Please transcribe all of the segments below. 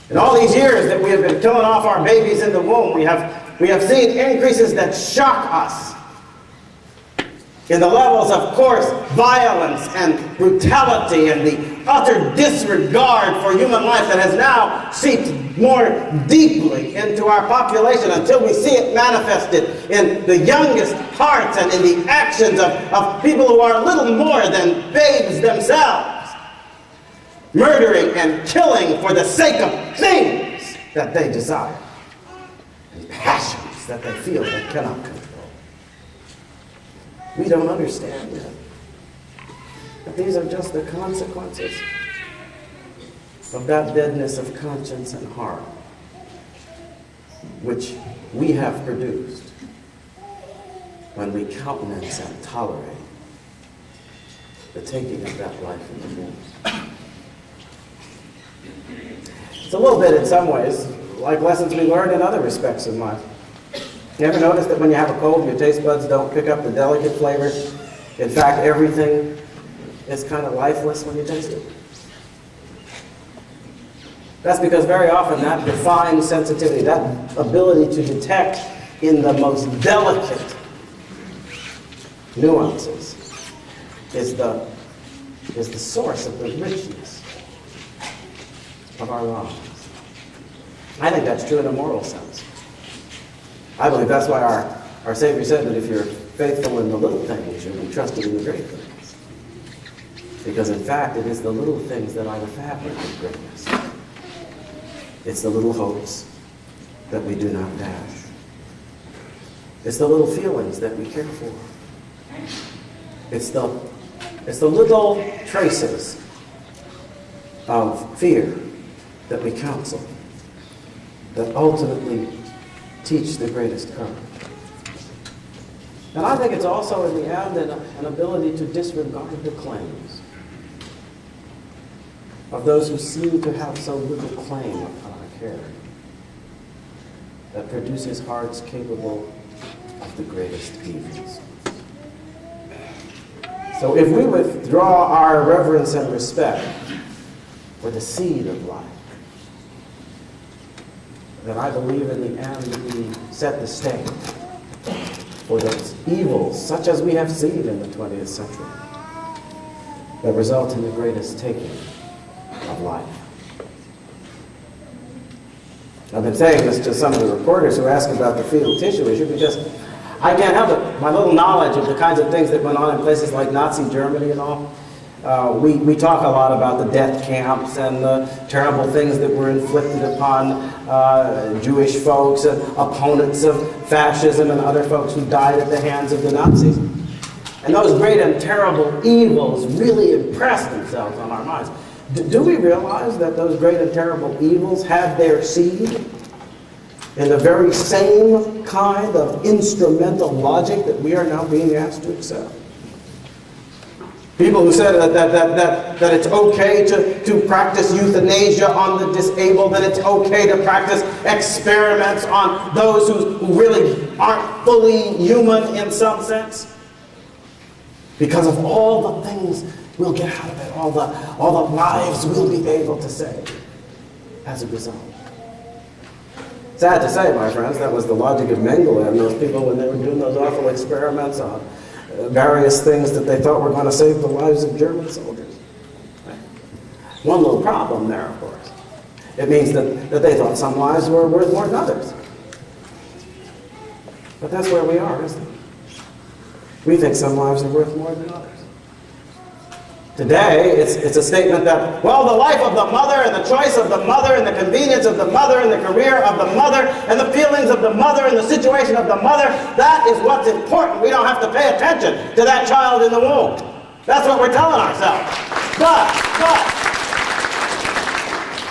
In all these years that we have been killing off our babies in the womb, we have seen increases that shock us in the levels of coarse violence and brutality and the utter disregard for human life that has now seeped more deeply into our population until we see it manifested in the youngest hearts and in the actions of people who are little more than babes themselves, murdering and killing for the sake of things that they desire and passions that they feel they cannot control. We don't understand yet that these are just the consequences of that deadness of conscience and heart which we have produced when we countenance and tolerate the taking of that life in the womb. It's a little bit, in some ways, like lessons we learn in other respects in life. You ever notice that when you have a cold, your taste buds don't pick up the delicate flavors? In fact, everything is kind of lifeless when you taste it. That's because very often that refined sensitivity, that ability to detect in the most delicate nuances is the source of the richness of our lives. I think that's true in a moral sense. I believe that's why our Savior said that if you're faithful in the little things, you'll be trusted in the great things. Because in fact, it is the little things that are the fabric of greatness. It's the little hopes that we do not dash. It's the little feelings that we care for. It's the little traces of fear that we counsel that ultimately teach the greatest courage. And I think it's also, in the end, an ability to disregard the claims of those who seem to have so little claim upon our care that produces hearts capable of the greatest evils. So if we withdraw our reverence and respect for the seed of life, then I believe in the end we set the stage for those evils, such as we have seen in the 20th century, that result in the greatest taking of life. I've been saying this to some of the reporters who ask about the fetal tissue issue because I can't help it. My little knowledge of the kinds of things that went on in places like Nazi Germany and all. We talk a lot about the death camps and the terrible things that were inflicted upon Jewish folks and opponents of fascism and other folks who died at the hands of the Nazis. And those great and terrible evils really impressed themselves on our minds. Do we realize that those great and terrible evils had their seed in the very same kind of instrumental logic that we are now being asked to accept? People who said that it's okay to practice euthanasia on the disabled, that it's okay to practice experiments on those who really aren't fully human in some sense. Because of all the things we'll get out of it, all the lives we'll be able to save as a result. Sad to say, my friends, that was the logic of Mengele and those people when they were doing those awful experiments on various things that they thought were going to save the lives of German soldiers. One little problem there, of course. It means that they thought some lives were worth more than others. But that's where we are, isn't it? We think some lives are worth more than others. Today, it's a statement that, well, the life of the mother and the choice of the mother and the convenience of the mother and the career of the mother and the feelings of the mother and the situation of the mother, that is what's important. We don't have to pay attention to that child in the womb. That's what we're telling ourselves. But,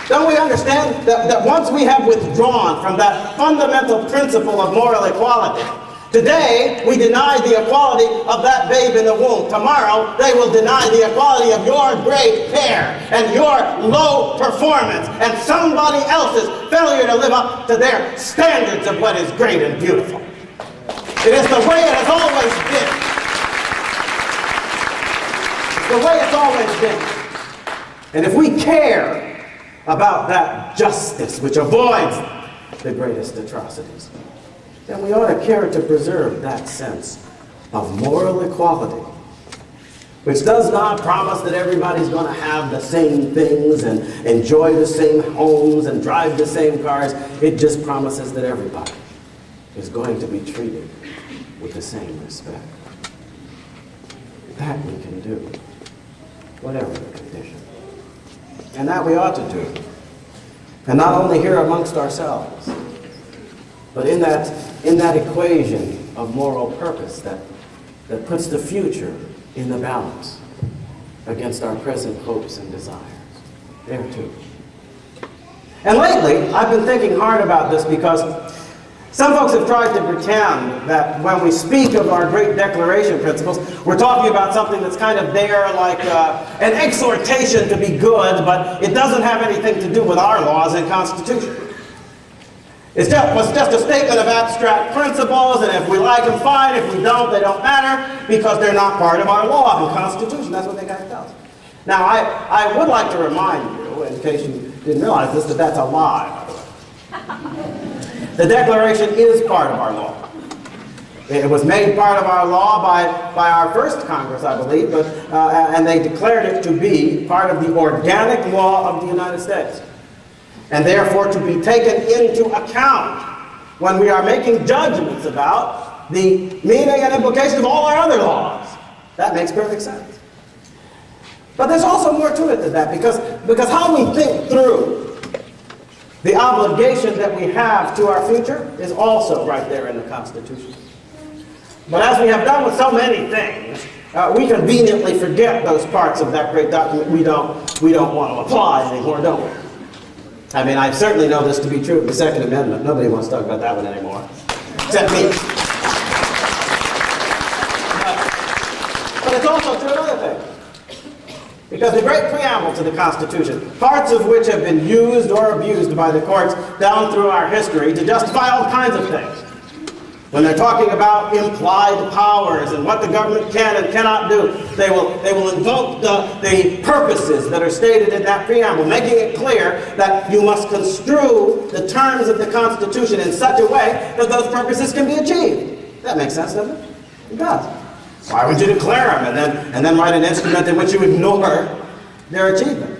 don't we understand that once we have withdrawn from that fundamental principle of moral equality, today, we deny the equality of that babe in the womb. Tomorrow, they will deny the equality of your gray hair and your low performance and somebody else's failure to live up to their standards of what is great and beautiful. It is the way it has always been. It's the way it's always been. And if we care about that justice which avoids the greatest atrocities, then we ought to care to preserve that sense of moral equality, which does not promise that everybody's going to have the same things and enjoy the same homes and drive the same cars. It just promises that everybody is going to be treated with the same respect. That we can do, whatever the condition. And that we ought to do. And not only here amongst ourselves, but in that equation of moral purpose that puts the future in the balance against our present hopes and desires. There too. And lately, I've been thinking hard about this because some folks have tried to pretend that when we speak of our great declaration principles, we're talking about something that's kind of there like an exhortation to be good, but it doesn't have anything to do with our laws and Constitution. It's just a statement of abstract principles, and if we like them, fine. If we don't, they don't matter, because they're not part of our law and Constitution. That's what they got to tell us. Now, I would like to remind you, in case you didn't realize this, that that's a lie, by the way. The Declaration is part of our law. It was made part of our law by our first Congress, I believe, and they declared it to be part of the organic law of the United States, and therefore to be taken into account when we are making judgments about the meaning and implications of all our other laws. That makes perfect sense. But there's also more to it than that, because how we think through the obligation that we have to our future is also right there in the Constitution. But as we have done with so many things, we conveniently forget those parts of that great document we don't want to apply anymore, don't we? I mean, I certainly know this to be true of the Second Amendment. Nobody wants to talk about that one anymore, except me. But it's also true of other things. Because the great preamble to the Constitution, parts of which have been used or abused by the courts down through our history to justify all kinds of things. When they're talking about implied powers and what the government can and cannot do, they will invoke the purposes that are stated in that preamble, making it clear that you must construe the terms of the Constitution in such a way that those purposes can be achieved. That makes sense, doesn't it? It does. Why would you declare them and then write an instrument in which you ignore their achievement?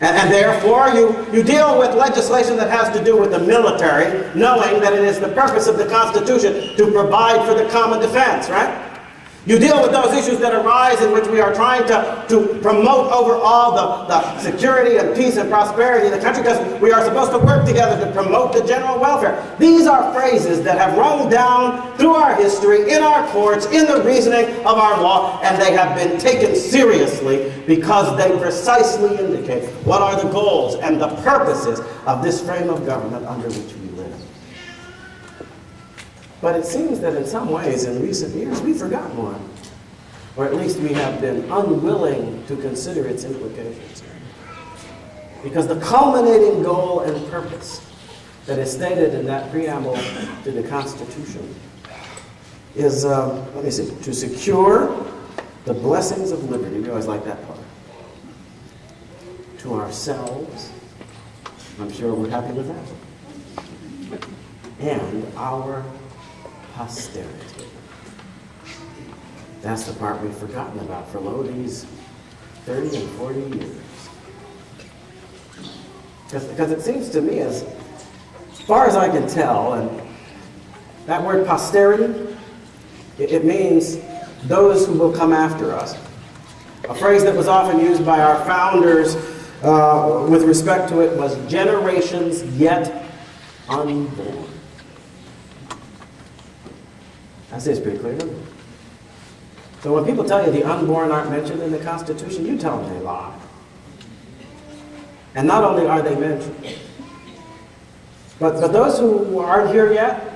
And therefore, you deal with legislation that has to do with the military, knowing that it is the purpose of the Constitution to provide for the common defense, right? You deal with those issues that arise in which we are trying to promote overall the security and peace and prosperity of the country, because we are supposed to work together to promote the general welfare. These are phrases that have rung down through our history, in our courts, in the reasoning of our law, and they have been taken seriously because they precisely indicate what are the goals and the purposes of this frame of government under which we live. But it seems that in some ways, in recent years, we've forgotten one. Or at least we have been unwilling to consider its implications. Because the culminating goal and purpose that is stated in that preamble to the Constitution is, to secure the blessings of liberty. We always like that part. To ourselves. I'm sure we're happy with that. And our posterity. That's the part we've forgotten about for these 30 and 40 years. Because it seems to me, as far as I can tell, and that word posterity, it means those who will come after us. A phrase that was often used by our founders with respect to it was generations yet unborn. That seems pretty clear, doesn't it? So when people tell you the unborn aren't mentioned in the Constitution, you tell them they lie. And not only are they mentioned, but those who aren't here yet,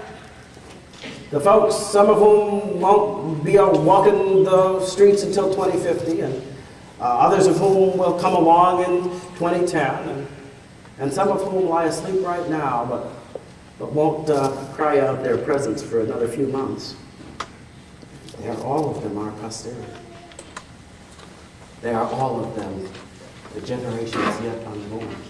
the folks, some of whom won't be walking the streets until 2050, and others of whom will come along in 2010, and some of whom lie asleep right now, but won't cry out their presence for another few months. All of them are posterity. They are all of them the generations yet unborn.